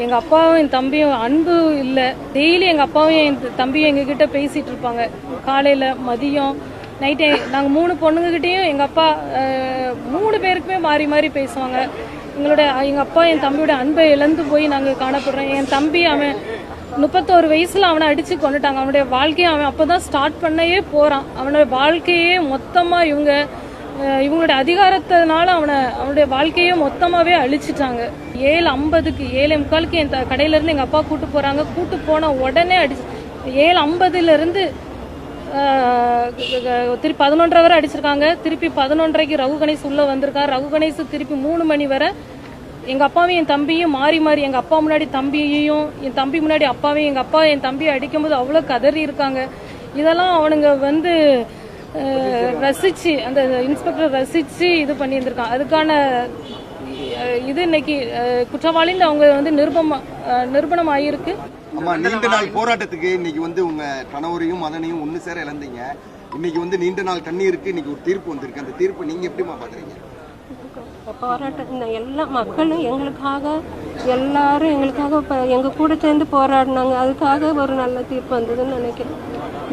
எங்கள் அப்பாவும் என் தம்பியும் அன்பு இல்லை. டெய்லி எங்கள் அப்பாவும் என் தம்பியும் எங்ககிட்ட பேசிகிட்டு இருப்பாங்க. காலையில், மதியம், நைட்டே. நாங்கள் 3 பொண்ணுங்ககிட்டையும் எங்கள் அப்பா 3 பேருக்குமே மாறி மாறி பேசுவாங்க. எங்கள் அப்பா என் தம்பியோட அன்பை இழந்து போய் நாங்கள் காணப்படுறோம். என் தம்பி அவன் 31 வயசில் அவனை அடித்து கொண்டுட்டாங்க. அவனுடைய வாழ்க்கையை அவன் அப்போ தான் ஸ்டார்ட் பண்ணவே போகிறான். அவனுடைய வாழ்க்கையே மொத்தமாக இவங்களுடைய அதிகாரத்தினால அவனுடைய வாழ்க்கையே மொத்தமாகவே அழிச்சிட்டாங்க. 7:50க்கு 7:45க்கு என் கடையிலேருந்து எங்கள் அப்பா கூட்டு போகிறாங்க. கூட்டு போன உடனே 7:50லேருந்து திருப்பி 11:30 வரை அடிச்சிருக்காங்க. திருப்பி 11:30க்கு ரகு கணேஷ் உள்ளே வந்திருக்காரு. ரகு கணேஷ் திருப்பி 3 மணி வரை எங்கள் அப்பாவையும் என் தம்பியும் மாறி மாறி, எங்கள் அப்பா முன்னாடி தம்பியையும், என் தம்பி முன்னாடி அப்பாவையும், எங்கள் அப்பா என் தம்பியை அடிக்கும்போது அவ்வளோ கதறி இருக்காங்க. இதெல்லாம் அவனுங்க ரசிச்சு, அந்த இன்ஸ்பெக்டர் ரசிச்சு இது பண்ணியிருந்திருக்கான். அதுக்கான இது இன்னைக்கு குற்றவாளின்னு அவங்க நிரூபணம் ஆகியிருக்கு. ஆமா, நீண்ட நாள் போராட்டத்துக்கு இன்னைக்கு உங்க கணவரையும் மகனையும் ஒன்னு சேர இழந்தீங்க. இன்னைக்கு நீண்ட நாள் கண்ணீருக்கு இன்னைக்கு ஒரு தீர்ப்பு வந்திருக்கு. அந்த தீர்ப்பு நீங்க எப்படிமா பாக்குறீங்க? போராட்டம் எல்லா மக்களும் எல்லாரும் எங்களுக்காக எங்க கூட சேர்ந்து போராடினாங்க. அதுக்காக ஒரு நல்ல தீர்ப்பு வந்ததுன்னு நினைக்கிறேன்.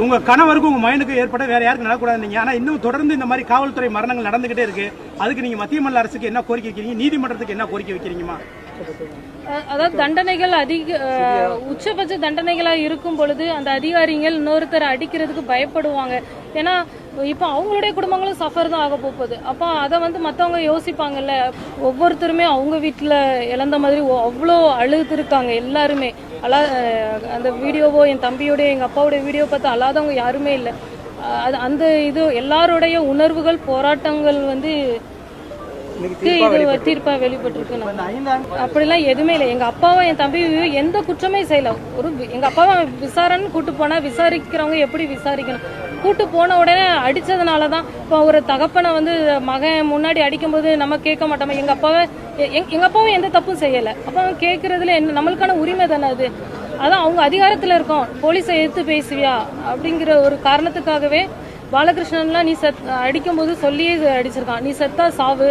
உங்க கணவருக்கு உங்க மைனுக்கு ஏற்பட்ட வேற யாருக்கு நடக்கூடாது. ஆனா இன்னும் தொடர்ந்து இந்த மாதிரி காவல்துறை மரணங்கள் நடந்துகிட்டே இருக்கு. அதுக்கு நீங்க மத்திய மாநில அரசுக்கு என்ன கோரிக்கை வைக்கிறீங்க? நீதிமன்றத்துக்கு என்ன கோரிக்கை வைக்கிறீங்கம்மா? அதாவது தண்டனைகள் உச்சபட்ச தண்டனைகளா இருக்கும் பொழுது அந்த அதிகாரிகள் இன்னொருத்தரை அடிக்கிறதுக்கு பயப்படுவாங்க. ஏன்னா இப்போ அவங்களுடைய குடும்பங்களும் சஃபர் தான் ஆக போகுது. அப்போ அதை மற்றவங்க யோசிப்பாங்கல்ல. ஒவ்வொருத்தருமே அவங்க வீட்டில் இழந்த மாதிரி அவ்வளோ அழுதுருக்காங்க எல்லாருமே. அந்த வீடியோவோ, என் தம்பியோடைய எங்கள் அப்பாவுடைய வீடியோ பார்த்து அழாதவங்க யாருமே இல்லை. அந்த இது எல்லாருடைய உணர்வுகள், போராட்டங்கள் தீர்ப்பா வெளிப்பட்டிருக்கு. அப்படிலாம் எதுவுமே இல்லை. எங்க அப்பாவும் என் தம்பியும் எந்த குற்றமே செய்யல. எங்க அப்பாவை விசாரணைன்னு கூட்டு போனா விசாரிக்கிறவங்க எப்படி விசாரிக்கணும்? கூட்டு போன உடனே அடிச்சதுனாலதான் இப்போ ஒரு தகப்பனை மகன் முன்னாடி அடிக்கும்போது நம்ம கேட்க மாட்டோமா? எங்க அப்பாவும் எந்த தப்பும் செய்யல. அப்ப கேட்கறதுல என்ன, நம்மளுக்கான உரிமை தானே அது. அதான் அவங்க அதிகாரத்துல இருக்கோம். போலீஸை எடுத்து பேசுவியா அப்படிங்கிற ஒரு காரணத்துக்காகவே பாலகிருஷ்ணன்லாம் நீ அடிக்கும்போது சொல்லியே அடிச்சிருக்கான். நீ செத்தா சாவு,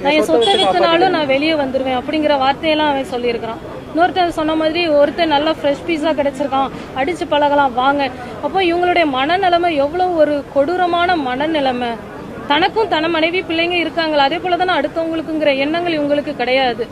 நான் என் சொத்தை வித்தனாலும் நான் வெளியே வந்துருவேன் அப்படிங்கிற வார்த்தையெல்லாம் அவன் சொல்லியிருக்கிறான். இன்னொருத்தர் சொன்ன மாதிரி ஒருத்தர் நல்லா ஃப்ரெஷ் பீஸா கிடைச்சிருக்கான், அடிச்சு பழகலாம் வாங்க. அப்போ இவங்களுடைய மனநிலைமை எவ்வளவு ஒரு கொடூரமான மனநிலைமை. தனக்கும் தன மனைவி பிள்ளைங்க இருக்காங்களா, அதே போலதானே அடுத்தவங்களுக்குங்கிற எண்ணங்கள் இவங்களுக்கு கிடையாது.